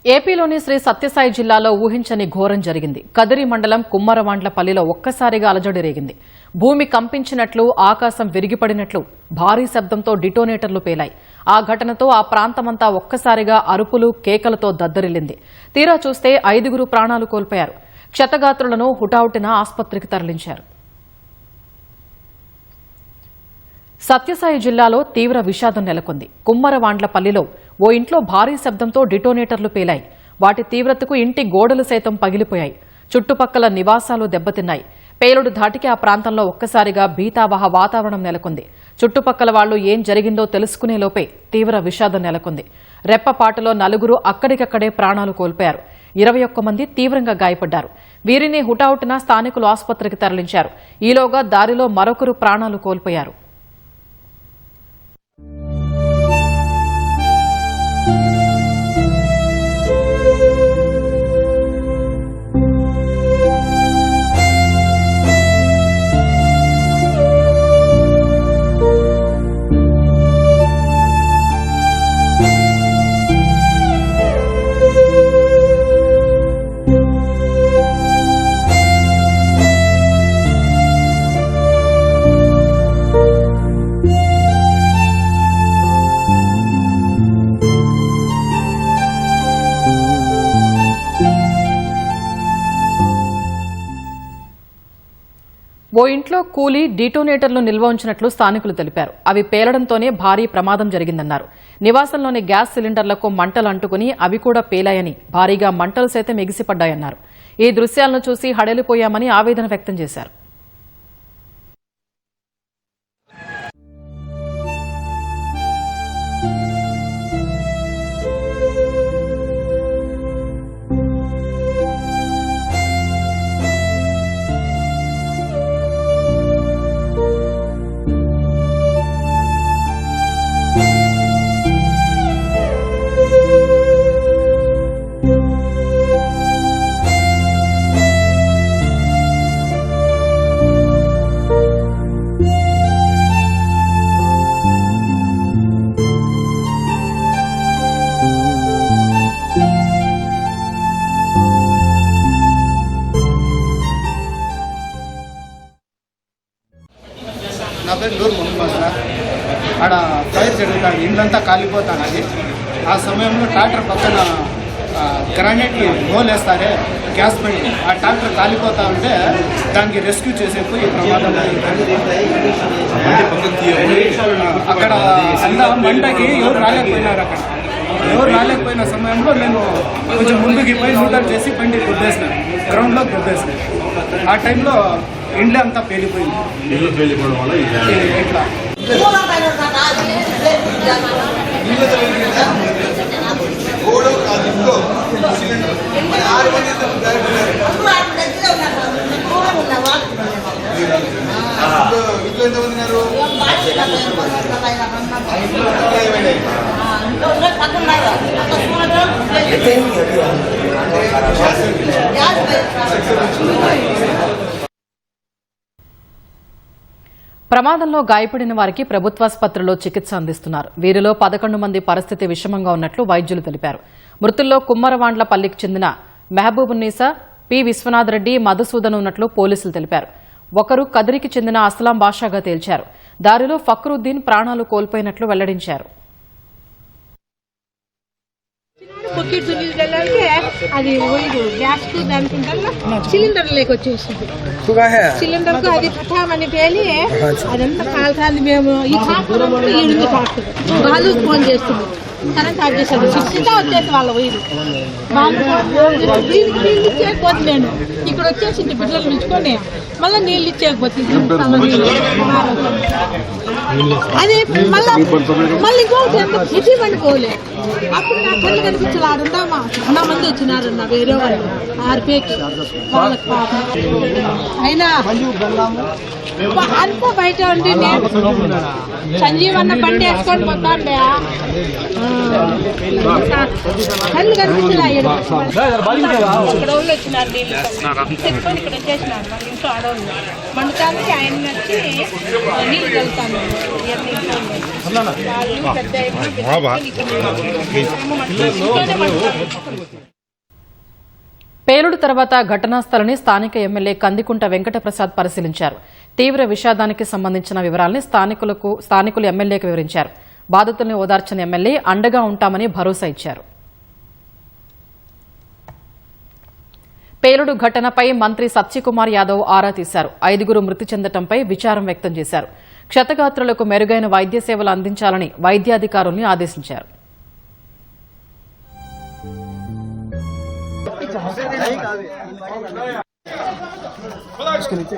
ఏపీలోని శ్రీ సత్యసాయి జిల్లాలో ఊహించని ఘోరం జరిగింది. కదిరి మండలం కుమ్మరవాండ్లపల్లిలో ఒక్కసారిగా అలజడి రేగింది. భూమి కంపించినట్లు, ఆకాశం విరిగిపడినట్లు భారీ శబ్దంతో డిటోనేటర్లు పేలాయి. ఆ ఘటనతో ఆ ప్రాంతమంతా ఒక్కసారిగా అరుపులు, కేకలతో దద్దరిల్లింది. తీరా చూస్తే 5 ప్రాణాలు కోల్పోయారు. క్షతగాత్రులను హుటాహుటిన ఆసుపత్రికి తరలించారు. సత్యసాయి జిల్లాలో తీవ్ర విషాదం నెలకొంది. కుమ్మరవాండ్లపల్లిలో ఓ ఇంట్లో భారీ శబ్దంతో డిటోనేటర్లు పేలాయి. వాటి తీవ్రతకు ఇంటి గోడలు సైతం పగిలిపోయాయి. చుట్టుపక్కల నివాసాలు దెబ్బతిన్నాయి. పేలుడు ధాటికి ఆ ప్రాంతంలో ఒక్కసారిగా భీతావహ వాతావరణం నెలకొంది. చుట్టుపక్కల వాళ్లు ఏం జరిగిందో తెలుసుకునే లోపే తీవ్ర విషాదం నెలకొంది. రెప్పపాటులో 4 అక్కడికక్కడే ప్రాణాలు కోల్పోయారు. 21 మంది తీవ్రంగా గాయపడ్డారు. వీరిని హుటాహుటిన స్థానికులు ఆసుపత్రికి తరలించారు. ఈలోగా దారిలో మరొకరు ప్రాణాలు కోల్పోయారు. ఓ ఇంట్లో కూలీ డిటోనేటర్లు నిల్వ ఉంచినట్లు స్థానికులు తెలిపారు. అవి పేలడంతోనే భారీ ప్రమాదం జరిగిందన్నారు. నివాసంలోని గ్యాస్ సిలిండర్లకు మంటలు అంటుకుని అవి కూడా పేలాయని, భారీగా మంటలు సైతం ఎగిసిపడ్డాయన్నారు. ఈ దృశ్యాలను చూసి హడలిపోయామని ఆవేదన వ్యక్తం చేశారు. నా పేరు నూరు మొహమ్మద్ సార్. ఆడ ఫైర్ జరుగుతుంది, ఇల్లంతా కాలిపోతానది. ఆ సమయంలో ట్రాక్టర్ పక్కన గ్రానైట్కి హోల్ వేస్తారే గ్యాస్ బండి, ఆ ట్రాక్టర్ కాలిపోతా ఉంటే దానికి రెస్క్యూ చేసేప్పుడు ఈ ప్రమాదం అక్కడ అంతా మంటకి ఎవరు రాలేకపోయినారు. ఎవరు రాలేకపోయిన సమయంలో నేను కొంచెం ముందుకి పోయి నూటర్ చేసి బండి గుద్దేసినాను, గ్రౌండ్లో గుద్దేసినాను. ఆ టైంలో ఇండ్లు అంతా పేలిపోయింది. ఇట్లా ప్రమాదంలో గాయపడిన వారికి ప్రభుత్వాసుపత్రిలో చికిత్స అందిస్తున్నారు. వీరిలో 11 మంది పరిస్థితి విషమంగా ఉన్నట్లు వైద్యులు తెలిపారు. మృతుల్లో కుమ్మరవాండ్లపల్లికి చెందిన మెహబూబున్నీసా, పి విశ్వనాథ్ రెడ్డి, మధుసూదన్ ఉన్నట్లు పోలీసులు తెలిపారు. ఒకరు కదిరికి చెందిన అస్లాం బాషాగా తేల్చారు. దారిలో ఫక్రుద్దీన్ ప్రాణాలు కోల్పోయినట్లు వెల్లడించారు. బకెట్ నీళ్ళకి అది గ్యాస్ కు దానికి సిలిండర్ లేకొచ్చేసింది. సిలిండర్ కు అది పఠామని పేలి అదంతా కాల్తాంది. మేము ఈ వాళ్ళు ఫోన్ చేస్తుంది, కరెంట్ ఆఫ్ చేశారు. సిక్స్గా వచ్చేసి వాళ్ళ వైరు ఇచ్చేయకపోతే నేను ఇక్కడ వచ్చేసి బిడ్డలు నిలుచుకొని మళ్ళీ నీళ్ళు ఇచ్చేయకపోతుంది. అది మళ్ళీ ఇంకోటి ఇటీ పండుకోలే. అప్పుడు నా కళ్ళు కనిపించాలి. ఆడుందామా చాలా మంది వచ్చినారన్న వేరే వాళ్ళు 6 పేకి వాళ్ళకి పాపం అయినా అంతా బయట ఉండి నేను సంజీవన్న బండి వేసుకొని పోతాండే కళ్ళు కనిపించలే. ఇక్కడ వాళ్ళు వచ్చినారు, నీళ్ళు తెచ్చుకొని ఇక్కడ వచ్చేసినారు. ఇంట్లో ఆడవాళ్ళు మండటానికి ఆయన వచ్చి నీళ్ళు కలుగుతాను వాళ్ళు పెద్ద పేలుడు తర్వాత ఘటనా స్థలిని స్థానిక ఎమ్మెల్యే కందికుంట వెంకటప్రసాద్ పరిశీలించారు. తీవ్ర విషాదానికి సంబంధించిన వివరాల్ని స్థానికులు ఎమ్మెల్యేకు వివరించారు. బాధితుల్ని ఓదార్చిన ఎమ్మెల్యే అండగా ఉంటామని భరోసా ఇచ్చారు. పేలుడు ఘటనపై మంత్రి సత్యకుమార్ యాదవ్ ఆరా తీశారు. 5గురు మృతి చెందటంపై విచారం వ్యక్తం చేశారు. క్షతగాత్రులకు మెరుగైన వైద్య సేవలు అందించాలని వైద్యాధికారుల్ని ఆదేశించారు. उसके नीचे